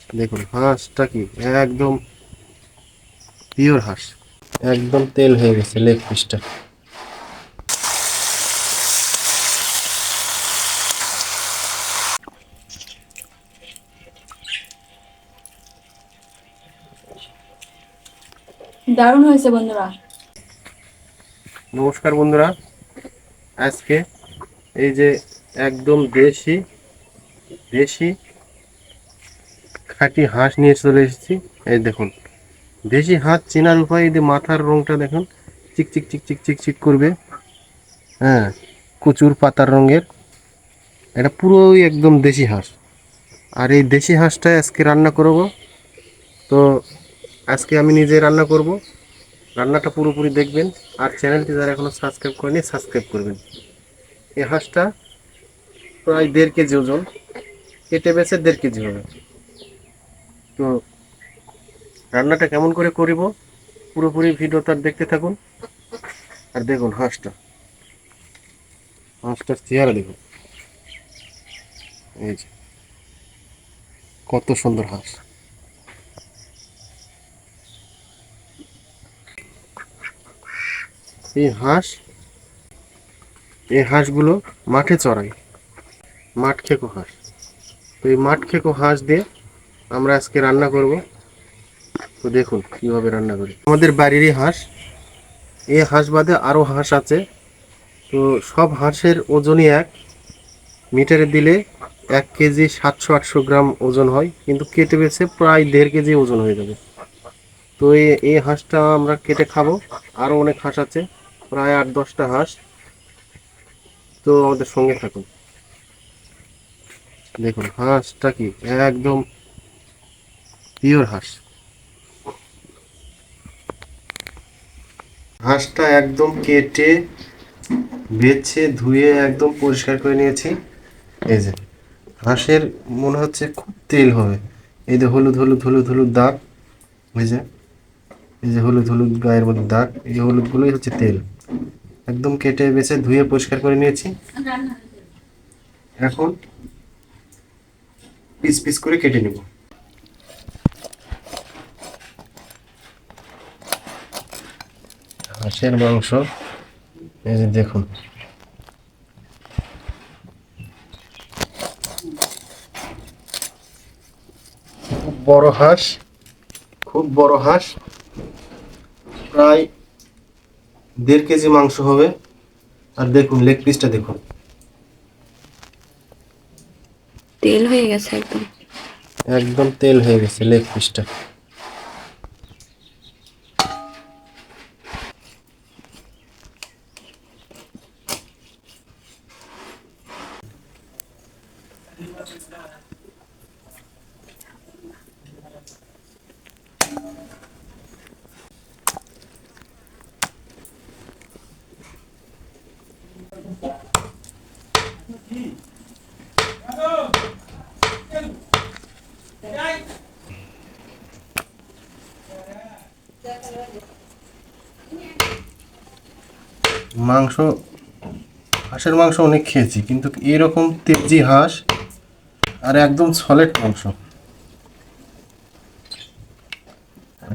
দেখুন হাঁসটা কি একদম পিওর হাঁস, একদম তেল হয়ে গেছে লেগ পিসটা। দারুণ হয়েছে বন্ধুরা। নমস্কার বন্ধুরা, আজকে এই যে একদম দেশি দেশি খাঁটি হাঁস নিয়ে চলে এসেছি। এই দেখুন, দেশি হাঁস চেনার উপায়, এই যে মাথার রংটা দেখুন, চিক চিক চিক চিক চিক চিক করবে। হ্যাঁ, কচুর পাতার রঙের, এটা পুরোই একদম দেশি হাঁস। আর এই দেশি হাঁসটা আজকে রান্না করব। তো আজকে আমি নিজে রান্না করব, রান্নাটা পুরোপুরি দেখবেন। আর চ্যানেলটি যারা এখনো সাবস্ক্রাইব করেনি সাবস্ক্রাইব করবেন। এই হাঁসটা প্রায় 1.5 কেজি ওজন, কেটে বেছে 1.5 কেজি হবে। তো রান্নাটা কেমন করে করিব পুরোপুরি ভিডিওটা দেখতে থাকুন। আর দেখুন হাঁসটার চেহারা দেখুন, এই যে কত সুন্দর হাঁস। এই হাঁস এই হাঁসগুলো মাঠে চড়ায়, মাঠ খেকো হাঁস। তো এই মাঠ খেকো হাঁস দিয়ে আমরা আজকে রান্না করব। তো দেখুন কিভাবে রান্না করি। আমাদের বাড়িরই হাঁস, এই হাঁস বাদে আরও হাঁস আছে। তো সব হাঁসের ওজনই এক, মিটারে দিলে 1 কেজি 700-800 গ্রাম ওজন হয়, কিন্তু কেটে বেছে প্রায় 1.5 কেজি ওজন হয়ে যাবে। তো এই হাঁসটা আমরা কেটে খাবো। আরও অনেক হাঁস আছে, প্রায় 8-10টা হাঁস। তো আমাদের সঙ্গে থাকুন। দেখুন হাঁসটা কি একদম পিওর হাঁস। হাঁসটা একদম কেটে বেছে ধুয়ে একদম পরিষ্কার করে নিয়েছি। এই যে হাঁসের মনে হচ্ছে খুব তেল হবে। এই যে হলুদ হলুদ হলুদ হলুদ দাগ, এই যে এই যে হলুদ হলুদ গায়ের মধ্যে দাগ, এই হলুদগুলোই হচ্ছে তেল। একদম কেটে বেছে ধুয়ে পরিষ্কার করে নিয়েছি। এখন পিস পিস করে কেটে নেব। হাঁসের মাংস, এই যে দেখুন, খুব বড় হাঁস, খুব বড় হাঁস, প্রায় 1.5 কেজি মাংস হবে। আর দেখুন লেগ পিসটা দেখুন, তেল হয়ে গেছে একদম। একদম তেল হয়ে গেছে লেগ পিসটা। মাংস, হাঁসের মাংস অনেক খেয়েছি, কিন্তু এরকম তেজি হাঁস আর একদম সলিড মাংস।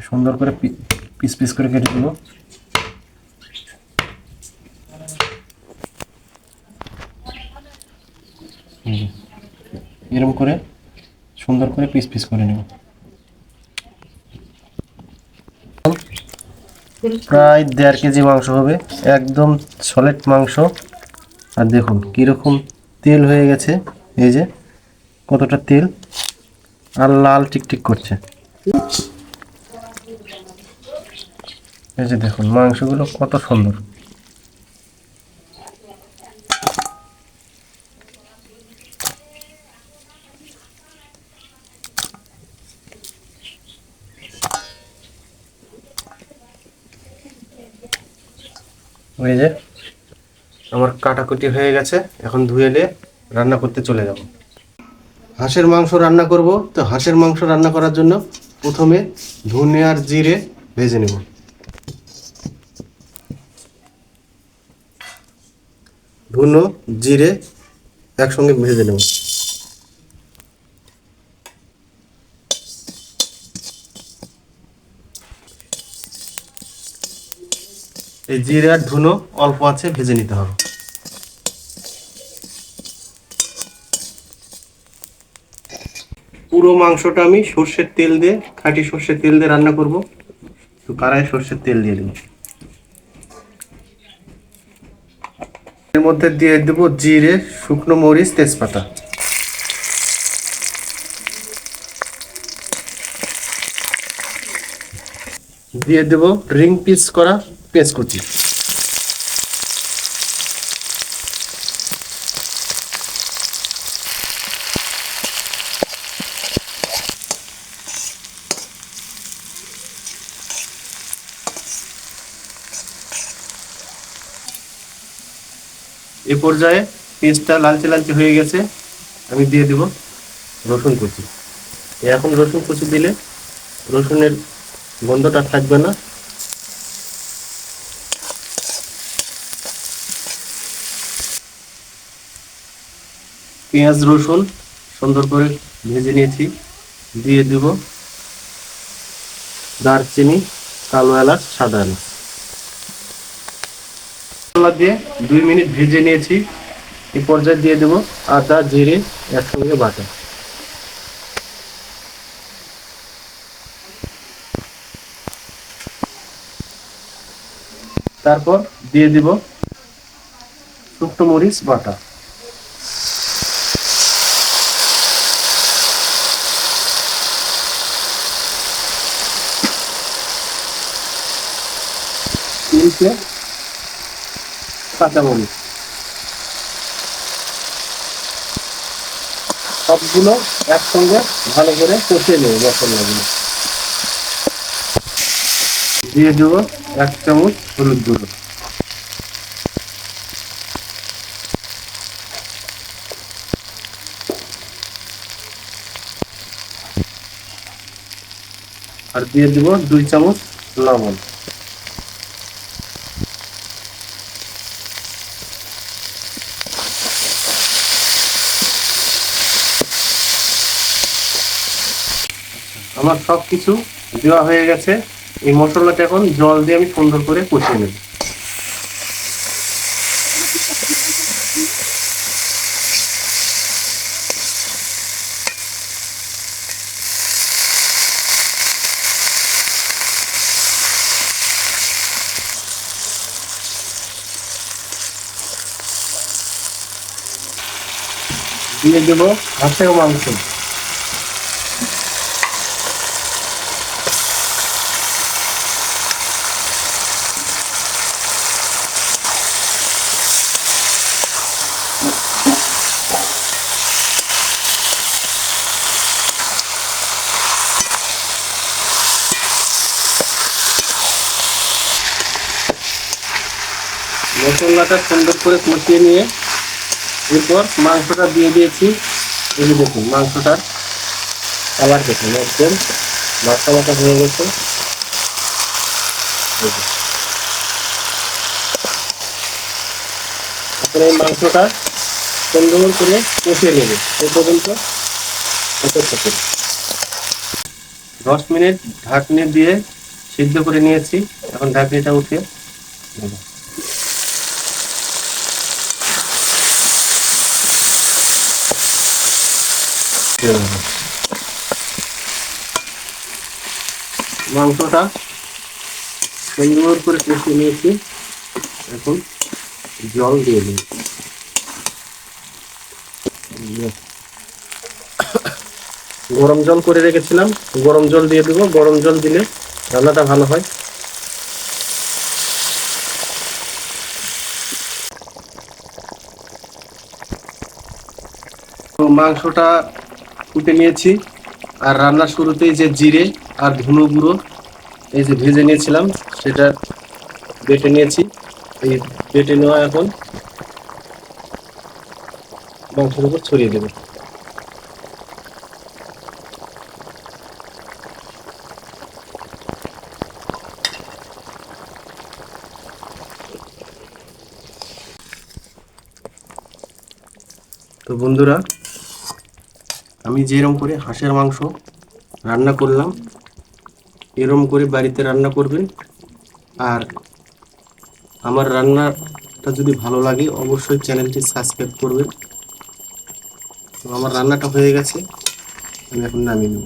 সুন্দর করে পিস পিস করে কেটে দেবো। এরকম করে সুন্দর করে পিস পিস করে নেব। প্রায় 1.5 কেজি মাংস হবে, একদম সলিড মাংস। আর দেখুন কীরকম তেল হয়ে গেছে, এই যে কতটা তেল, আর লাল টিকটিক করছে। এই যে দেখুন মাংসগুলো কত সুন্দর। এই যে আমার কাটাকুটি হয়ে গেছে, এখন ধুয়ে নিয়ে রান্না করতে চলে যাব। হাঁসের মাংস রান্না করব। তো হাঁসের মাংস রান্না করার জন্য প্রথমে ধনে আর জিরে ভেজে নেব। ধুনো জিরে একসঙ্গে ভেজে নেব। এই জিরে আর ধুনো অল্প আছে ভেজে নিতে হবে। পুরো মাংসটা আমি সর্ষের তেল দিয়ে, খাঁটি সর্ষের তেল দিয়ে রান্না করব। তো কড়াই সর্ষের তেল দিয়ে দেব। এর মধ্যে দিয়ে দেব জিরে, শুকনো মরিচ, তেজপাতা। দিয়ে দেব রিং পিস করা পেঁয়াজ কুচি। এ পর্যায়ে পেঁয়াজটা লালচে লালচে হয়ে গেছে, আমি দিয়ে দেব রসুন কুচি। এখন রসুন কুচি দিলে রসুনের গন্ধটা থাকবে না। পেঁয়াজ রসুন সুন্দর করে ভেজে নিয়েছি। দিয়ে দেব দারচিনি, কালো এলাচ, সাদা এলাচ। মশলা দিয়ে 2 মিনিট ভেজে নিয়েছি। এই পর্যায়ে দিয়ে দেব আদা জিরে একসঙ্গে বাটা। তারপর দিয়ে দিব শুকনো মরিচ বাটা। তিনটে কাঁচামরিচ। সবগুলো একসঙ্গে ভালো করে কষিয়ে নেব মশলাগুলো। দিয়ে দেব 1 চামচ হলুদ গুঁড়ো। আর দিয়ে দেব 2 চামচ লবণ। আমার সব কিছু দেওয়া হয়ে গেছে। এই মশলাটা এখন জল দিয়ে আমি সুন্দর করে কষিয়ে নেব। দিয়ে দেব হাঁসের মাংস। মশলাটা সুন্দর করে কষিয়ে নিয়ে এরপর মাংসটা দিয়ে দিয়েছি। এই যে দেখুন মাংসটার কালার দেখুন একদম মাখা মাখা হয়ে গেছে। এখন এই মাংসটা সুন্দর করে কষিয়ে নেবে। এই পর্যন্ত অপেক্ষা করি। 10 মিনিট ঢাকনি দিয়ে সিদ্ধ করে নিয়েছি। এখন ঢাকনিটা উঠে নেব। মাংসটা সুন্দর করে কষিয়ে নিয়েছি। এখন জল দিয়ে দিই। গরম জল করে রেখেছিলাম, গরম জল দিয়ে দেবো। গরম জল দিলে রান্নাটা ভালো হয়। তো মাংসটা ফুটে নিয়েছি। আর রান্নার শুরুতেই যে জিরে আর ধনে গুঁড়ো এই যে ভেজে নিয়েছিলাম সেটা বেটে নিয়েছি। এই বেটে নেওয়া এখন মাংসের উপর ছড়িয়ে দেবো। তো বন্ধুরা, আমি যেরকম করে হাঁসের মাংস রান্না করলাম এরকম করে বাড়িতে রান্না করবেন। আর আমার রান্নাটা যদি ভালো লাগে অবশ্যই চ্যানেলটি সাবস্ক্রাইব করবেন। তো আমার রান্নাটা হয়ে গেছে, আমি এখন নামিয়ে নেব।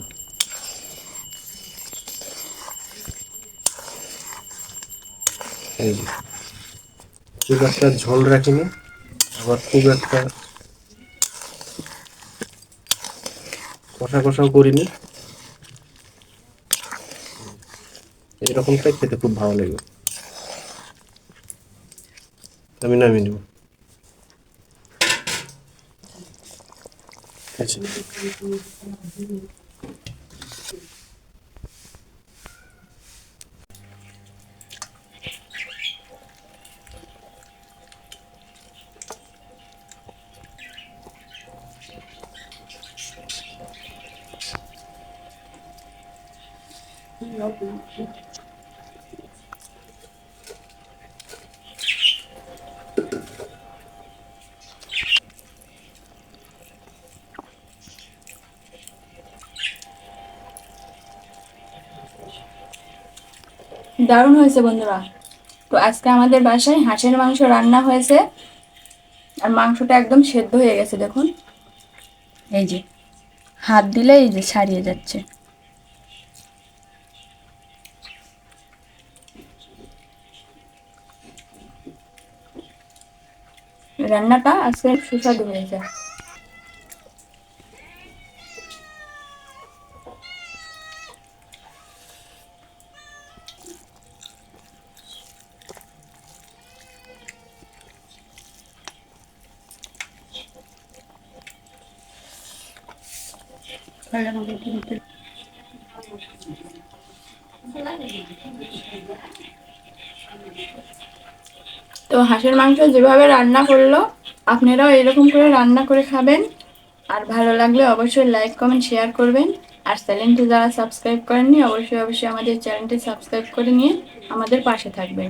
এই যে, খুব একটা ঝোল রাখিনি, আবার খুব একটা কষা কষাও করিনি, এরকমটাই খেতে খুব ভালো লাগে। আমি নামিয়ে নেব। আচ্ছা, দারুণ হয়েছে বন্ধুরা। তো আজকে আমাদের বাসায় হাঁসের মাংস রান্না হয়েছে, আর মাংসটা একদম সেদ্ধ হয়ে গেছে দেখুন। এই যে হাত দিলে এই যে ছাড়িয়ে যাচ্ছে। রান্নাটা আজকে সুস্বাদু হয়েছে। তো হাঁসের মাংস যেভাবে রান্না করলো আপনারাও এরকম করে রান্না করে খাবেন। আর ভালো লাগলে অবশ্যই লাইক কমেন্ট শেয়ার করবেন। আর চ্যানেলটি যারা সাবস্ক্রাইব করেননি অবশ্যই অবশ্যই আমাদের চ্যানেলটি সাবস্ক্রাইব করে নিয়ে আমাদের পাশে থাকবেন।